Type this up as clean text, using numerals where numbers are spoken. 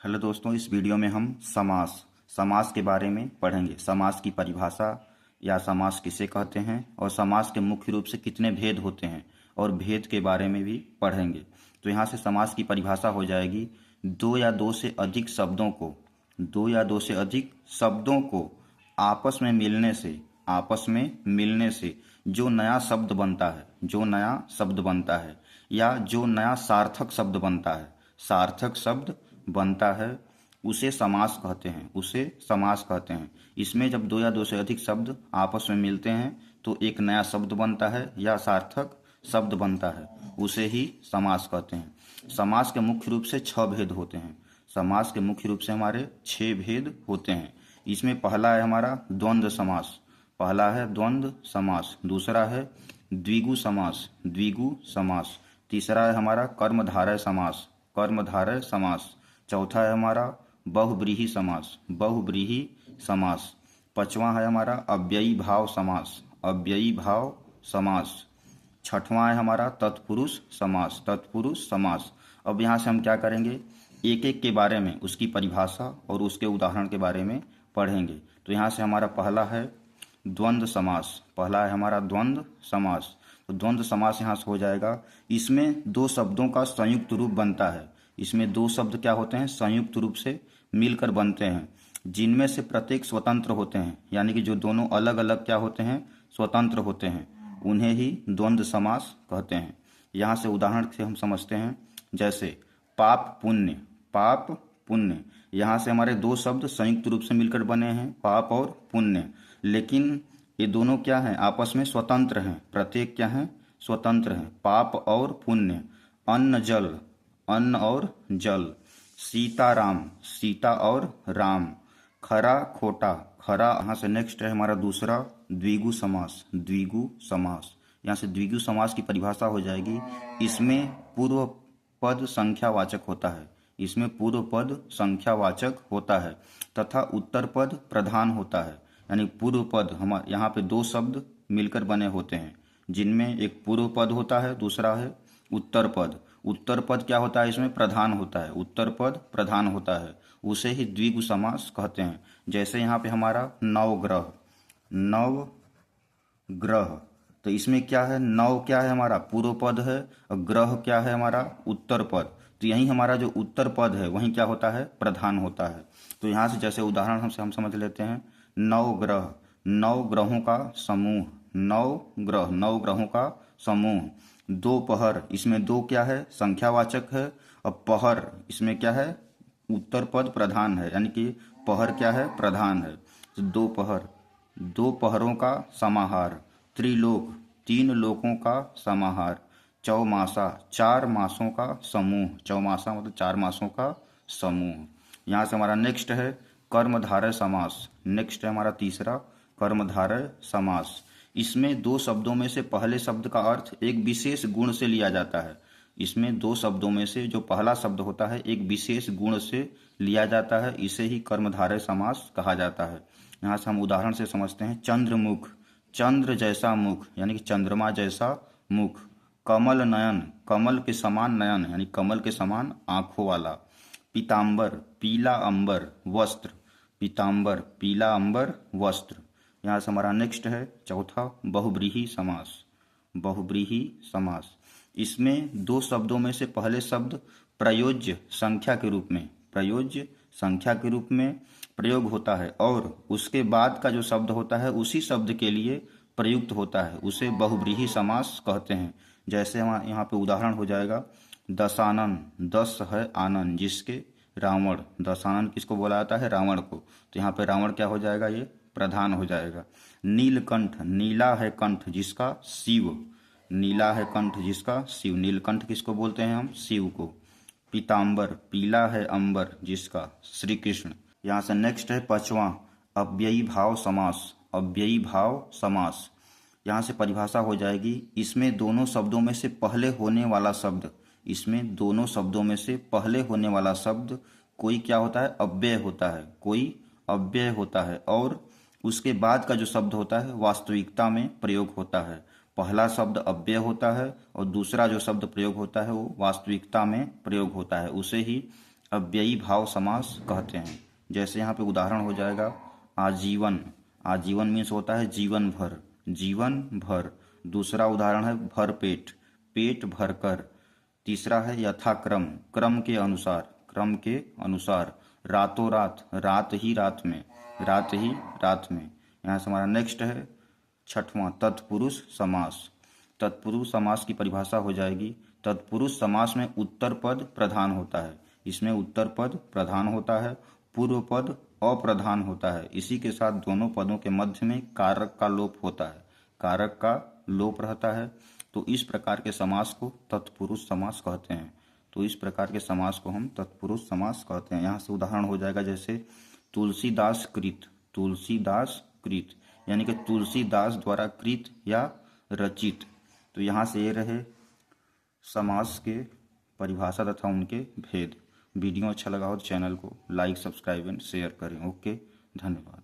Hello दोस्तों, इस video में हम समास के बारे में पढ़ेंगे। समास की परिभाषा या समास किसे कहते हैं और समास के मुख्य रूप से कितने भेद होते हैं और भेद के बारे में भी पढ़ेंगे। तो यहाँ से समास की परिभाषा हो जाएगी, दो या दो से अधिक शब्दों को आपस में मिलने से जो नया शब्द बनता है या जो नया सार्थक शब्द बनता है उसे समास कहते हैं। इसमें जब दो या दो से अधिक शब्द आपस में मिलते हैं तो एक नया शब्द बनता है या सार्थक शब्द बनता है, उसे ही समास कहते हैं। समास के मुख्य रूप से 6 भेद होते हैं। समास के मुख्य रूप से हमारे 6 भेद होते हैं। इसमें पहला है हमारा द्वंद्व समास, दूसरा है द्विगु समास, तीसरा है हमारा कर्मधारय समास, चौथा है हमारा बहुब्रीहि समास, पांचवा है हमारा अव्ययी भाव समास, छठवां है हमारा तत्पुरुष समास। अब यहाँ से हम क्या करेंगे, एक एक के बारे में उसकी परिभाषा और उसके उदाहरण के बारे में पढ़ेंगे। तो यहाँ से हमारा पहला है द्वंद्व समास। तो द्वंद्व समास यहाँ से हो जाएगा, इसमें दो शब्दों का संयुक्त रूप बनता है। इसमें दो शब्द क्या होते हैं, संयुक्त रूप से मिलकर बनते हैं, जिनमें से प्रत्येक स्वतंत्र होते हैं, यानी कि जो दोनों अलग अलग क्या होते हैं, स्वतंत्र होते हैं, उन्हें ही द्वंद्व समास कहते हैं। यहाँ से उदाहरण से हम समझते हैं, जैसे पाप पुण्य। यहाँ से हमारे दो शब्द संयुक्त रूप से मिलकर बने हैं, पाप और पुण्य, लेकिन ये दोनों क्या हैं, आपस में स्वतंत्र हैं। प्रत्येक क्या हैं, स्वतंत्र हैं, पाप और पुण्य। अन्न और जल, सीता और राम, खरा खोटा। यहाँ से नेक्स्ट है हमारा दूसरा द्विगु समास। यहाँ से द्विगु समास की परिभाषा हो जाएगी, इसमें पूर्व पद संख्यावाचक होता है तथा उत्तर पद प्रधान होता है। यानी पूर्व पद हमारे यहाँ पे दो शब्द मिलकर बने होते हैं, जिनमें एक पूर्व पद होता है, दूसरा है उत्तर पद क्या होता है, इसमें प्रधान होता है, उत्तर पद प्रधान होता है, उसे ही द्विगु समास कहते हैं। जैसे यहाँ पे हमारा नवग्रह, तो इसमें क्या है, नव क्या है हमारा पूर्व पद है और ग्रह क्या है हमारा उत्तर पद। तो यही हमारा जो उत्तर पद है वही क्या होता है, प्रधान होता है। तो यहाँ से जैसे उदाहरण हम समझ लेते हैं, नौ ग्रहों का समूह, दोपहर, इसमें दो क्या है, संख्यावाचक है, और पहर इसमें क्या है, उत्तर पद प्रधान है, यानी कि पहर क्या है, प्रधान है। तो दो पहरों का समाहार, त्रिलोक, 3 लोकों का समाहार, चौमासा, 4 मासों का समूह, चौमासा मतलब 4 मासों का समूह। यहाँ से हमारा नेक्स्ट है कर्मधारय समास। नेक्स्ट है हमारा तीसरा कर्मधारय समास। इसमें दो शब्दों में से पहले शब्द का अर्थ एक विशेष गुण से लिया जाता है। इसमें दो शब्दों में से जो पहला शब्द होता है एक विशेष गुण से लिया जाता है, इसे ही कर्मधारय समास कहा जाता है। यहाँ से हम उदाहरण से समझते हैं, चंद्रमुख, चंद्र जैसा मुख, यानी कि चंद्रमा जैसा मुख। कमल नयन, कमल के समान नयन, यानी कमल के समान आंखों वाला। पीताम्बर, पीला अंबर वस्त्र, यहाँ से हमारा नेक्स्ट है चौथा बहुब्रीहि समास। इसमें दो शब्दों में से पहले शब्द प्रयोज्य संख्या के रूप में प्रयोग होता है और उसके बाद का जो शब्द होता है उसी शब्द के लिए प्रयुक्त होता है, उसे बहुब्रीहि समास कहते हैं। जैसे यहाँ पे उदाहरण हो जाएगा, दशानन, 10 है आनंद जिसके रावण, दशानन किसको बोला जाता है, रावण को। तो यहाँ पे रावण क्या हो जाएगा, ये प्रधान हो जाएगा। नीलकंठ, नीला है कंठ जिसका शिव, नीलकंठ किसको बोलते हैं हम, शिव को। पीताम्बर, पीला है अंबर जिसका श्री कृष्ण। यहाँ से नेक्स्ट है पांचवा अव्ययी भाव समास। यहाँ से परिभाषा हो जाएगी, इसमें दोनों शब्दों में से पहले होने वाला शब्द कोई क्या होता है, अव्यय होता है, और उसके बाद का जो शब्द होता है वास्तविकता में प्रयोग होता है। पहला शब्द अव्यय होता है और दूसरा जो शब्द प्रयोग होता है वो वास्तविकता में प्रयोग होता है, उसे ही अव्ययी भाव समास कहते हैं। जैसे यहाँ पे उदाहरण हो जाएगा आजीवन। आजीवन मीन्स होता है जीवन भर, जीवन भर। दूसरा उदाहरण है भर पेट, पेट भर कर। तीसरा है यथाक्रम, क्रम के अनुसार, क्रम के अनुसार। रातों रात, रात ही रात में, रात ही रात में। यहाँ से हमारा नेक्स्ट है छठवां तत्पुरुष समास। तत्पुरुष समास की परिभाषा हो जाएगी, तत्पुरुष समास में उत्तर पद प्रधान होता है। इसमें उत्तर पद प्रधान होता है, पूर्व पद अप्रधान होता है। इसी के साथ दोनों पदों के मध्य में कारक का लोप होता है, कारक का लोप रहता है। तो इस प्रकार के समास को तत्पुरुष समास कहते हैं। तो इस प्रकार के समास को हम तत्पुरुष समास कहते हैं। यहाँ से उदाहरण हो जाएगा जैसे तुलसीदास कृत, तुलसीदास कृत यानी कि तुलसीदास द्वारा कृत या रचित। तो यहाँ से ये रहे समास के परिभाषा तथा उनके भेद। वीडियो अच्छा लगा हो तो चैनल को लाइक, सब्सक्राइब एंड शेयर करें। ओके, धन्यवाद।